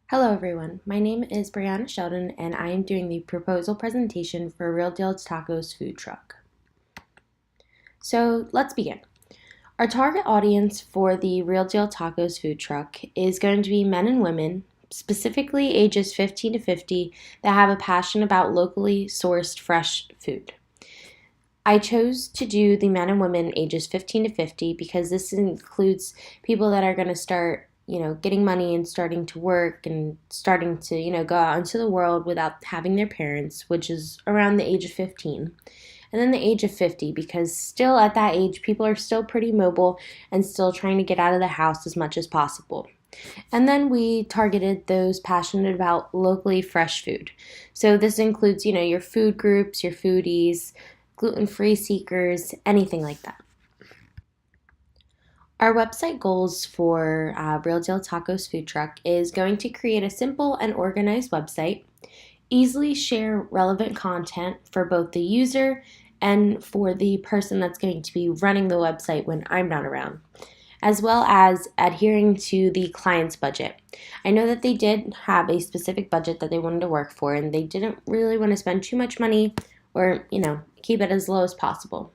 Hello everyone, my name is Brianna Sheldon and I am doing the proposal presentation for Real Deals Tacos food truck. So let's begin. Our target audience for the Real Deal Tacos food truck is going to be men and women, specifically ages 15 to 50, that have a passion about locally sourced fresh food. I chose to do the men and women ages 15 to 50 because this includes people that are going to start, getting money and starting to work and starting to, go out into the world without having their parents, which is around the age of 15. And then the age of 50 because still at that age, people are still pretty mobile and still trying to get out of the house as much as possible. And then we targeted those passionate about locally fresh food. So this includes, your food groups, your foodies, gluten-free seekers, anything like that. Our website goals for Real Deal Tacos food truck is going to create a simple and organized website, easily share relevant content for both the user and for the person that's going to be running the website when I'm not around, as well as adhering to the client's budget. I know that they did have a specific budget that they wanted to work for, and they didn't really want to spend too much money or, keep it as low as possible.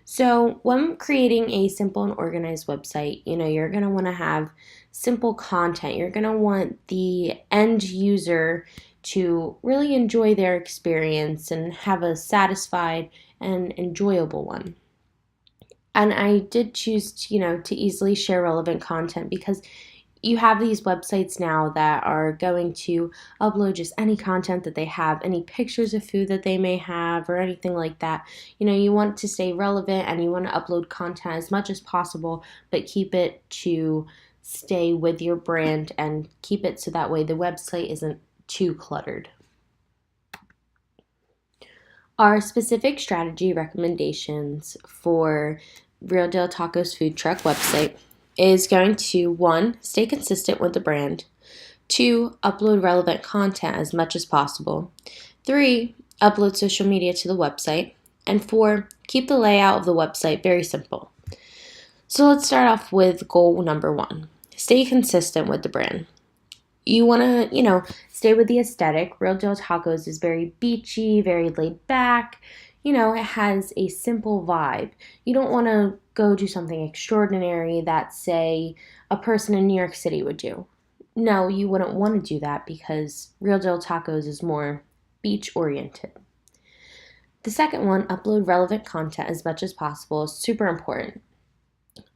So when creating a simple and organized website, you're going to want to have simple content. You're going to want the end user to really enjoy their experience and have a satisfied and enjoyable one. And I did choose, to easily share relevant content because you have these websites now that are going to upload just any content that they have, any pictures of food that they may have or anything like that. You want to stay relevant and you want to upload content as much as possible, but keep it to stay with your brand and keep it so that way the website isn't too cluttered. Our specific strategy recommendations for Real Deal Tacos food truck website is going to 1. Stay consistent with the brand, 2. Upload relevant content as much as possible, 3. Upload social media to the website, and 4. Keep the layout of the website very simple. So let's start off with goal number 1. Stay consistent with the brand. You want to, stay with the aesthetic. Real Deal Tacos is very beachy, very laid back. It has a simple vibe. You don't want to go do something extraordinary that, say, a person in New York City would do. No, you wouldn't want to do that because Real Deal Tacos is more beach-oriented. The second one, upload relevant content as much as possible, is super important.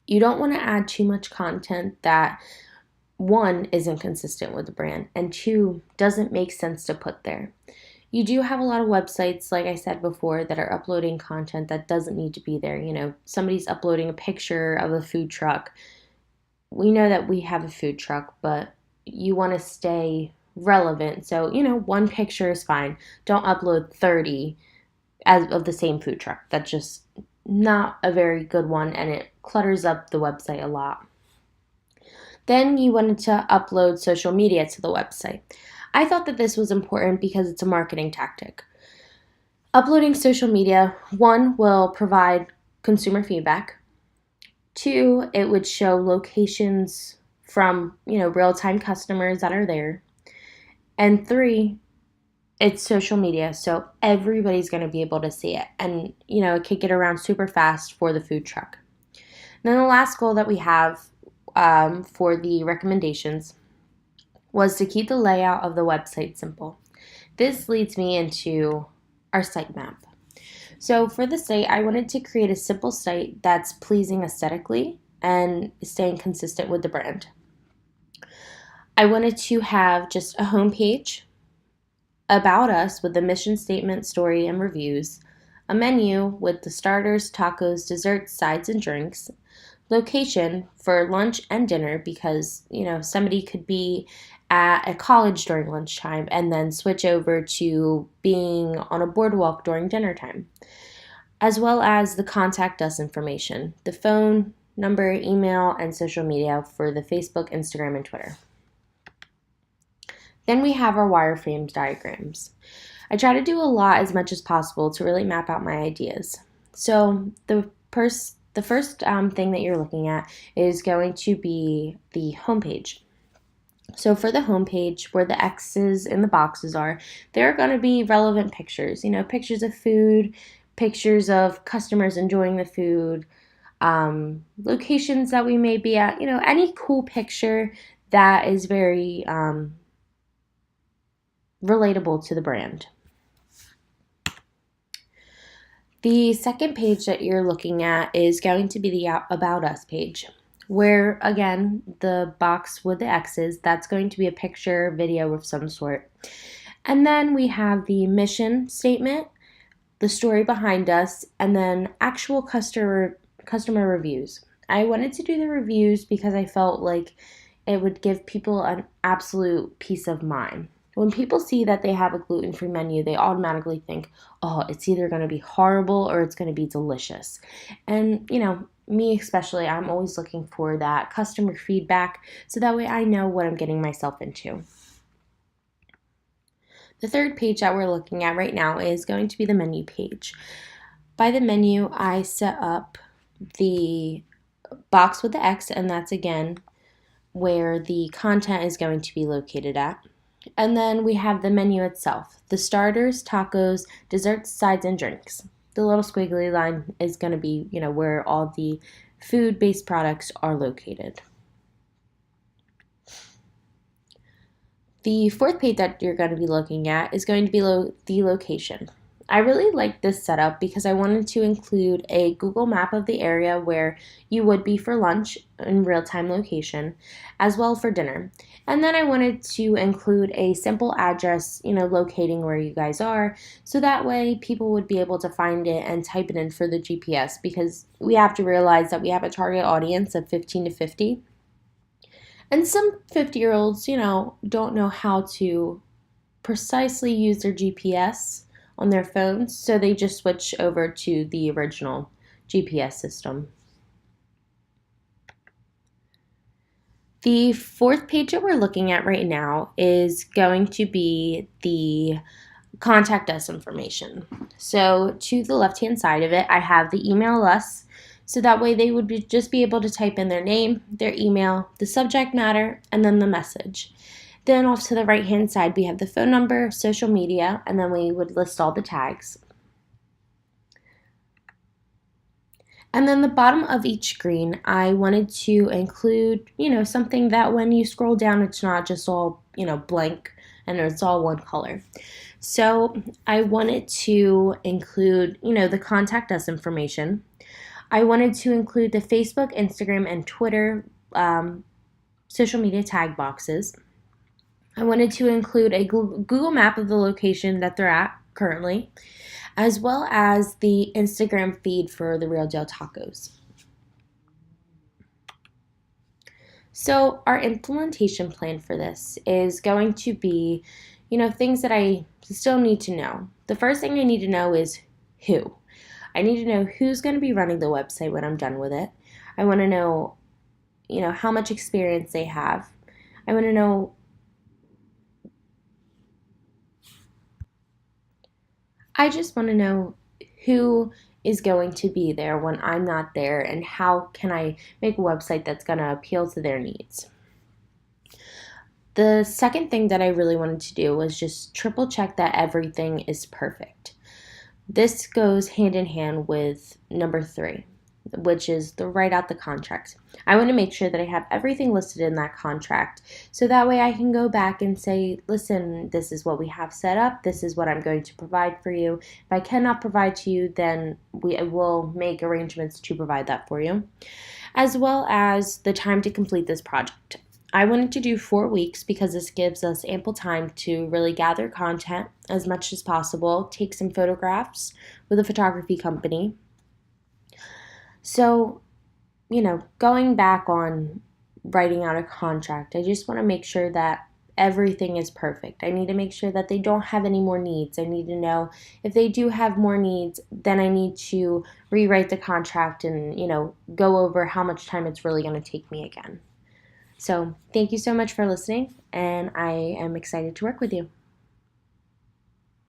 You don't want to add too much content that, 1, isn't consistent with the brand, and 2, doesn't make sense to put there. You do have a lot of websites, like I said before, that are uploading content that doesn't need to be there. Somebody's uploading a picture of a food truck. We know that we have a food truck, but you want to stay relevant. So, 1 picture is fine. Don't upload 30 of the same food truck. That's just not a very good one, and it clutters up the website a lot. Then you wanted to upload social media to the website. I thought that this was important because it's a marketing tactic. Uploading social media, 1, will provide consumer feedback. 2, it would show locations from, real-time customers that are there. And 3, it's social media, so everybody's going to be able to see it. And, it could get around super fast for the food truck. And then the last goal that we have for the recommendations was to keep the layout of the website simple. This leads me into our site map. So for the site, I wanted to create a simple site that's pleasing aesthetically and staying consistent with the brand. I wanted to have just a homepage, about us with the mission statement, story, and reviews, a menu with the starters, tacos, desserts, sides, and drinks, location for lunch and dinner because, somebody could be at a college during lunchtime and then switch over to being on a boardwalk during dinner time, as well as the contact us information, the phone number, email, and social media for the Facebook, Instagram, and Twitter. Then we have our wireframe diagrams. I try to do a lot as much as possible to really map out my ideas. So the first thing that you're looking at is going to be the homepage. So for the homepage, where the X's in the boxes are, there are going to be relevant pictures, pictures of food, pictures of customers enjoying the food, locations that we may be at, any cool picture that is very relatable to the brand. The second page that you're looking at is going to be the About Us page, where, again, the box with the X's, that's going to be a picture, video of some sort. And then we have the mission statement, the story behind us, and then actual customer reviews. I wanted to do the reviews because I felt like it would give people an absolute peace of mind. When people see that they have a gluten-free menu, they automatically think, oh, it's either going to be horrible or it's going to be delicious. And, me especially, I'm always looking for that customer feedback so that way I know what I'm getting myself into. The third page that we're looking at right now is going to be the menu page. By the menu, I set up the box with the X, and that's, again, where the content is going to be located at. And then we have the menu itself, the starters, tacos, desserts, sides, and drinks. The little squiggly line is going to be, where all the food-based products are located. The fourth page that you're going to be looking at is going to be the location. I really like this setup because I wanted to include a Google map of the area where you would be for lunch in real-time location, as well for dinner. And then I wanted to include a simple address, locating where you guys are, so that way people would be able to find it and type it in for the GPS, because we have to realize that we have a target audience of 15 to 50. And some 50-year-olds, don't know how to precisely use their GPS on their phones, so they just switch over to the original GPS system. The fourth page that we're looking at right now is going to be the contact us information. So to the left-hand side of it, I have the email us, so that way they would just be able to type in their name, their email, the subject matter, and then the message. Then off to the right-hand side, we have the phone number, social media, and then we would list all the tags. And then the bottom of each screen, I wanted to include, something that when you scroll down, it's not just all, blank and it's all one color. So I wanted to include, the contact us information. I wanted to include the Facebook, Instagram, and Twitter social media tag boxes. I wanted to include a Google map of the location that they're at currently, as well as the Instagram feed for the Real Deal Tacos. So our implementation plan for this is going to be, things that I still need to know. The first thing I need to know is who. I need to know who's going to be running the website when I'm done with it. I want to know, how much experience they have. I want to know I just want to know who is going to be there when I'm not there, and how can I make a website that's going to appeal to their needs. The second thing that I really wanted to do was just triple check that everything is perfect. This goes hand in hand with number 3, which is the write out the contract. I want to make sure that I have everything listed in that contract, so that way I can go back and say, listen, this is what we have set up, this is what I'm going to provide for you. If I cannot provide to you, then we will make arrangements to provide that for you, as well as the time to complete this project. I wanted to do 4 weeks because this gives us ample time to really gather content as much as possible, take some photographs with a photography company. So, going back on writing out a contract, I just want to make sure that everything is perfect. I need to make sure that they don't have any more needs. I need to know if they do have more needs, then I need to rewrite the contract and, go over how much time it's really going to take me again. So, thank you so much for listening, and I am excited to work with you.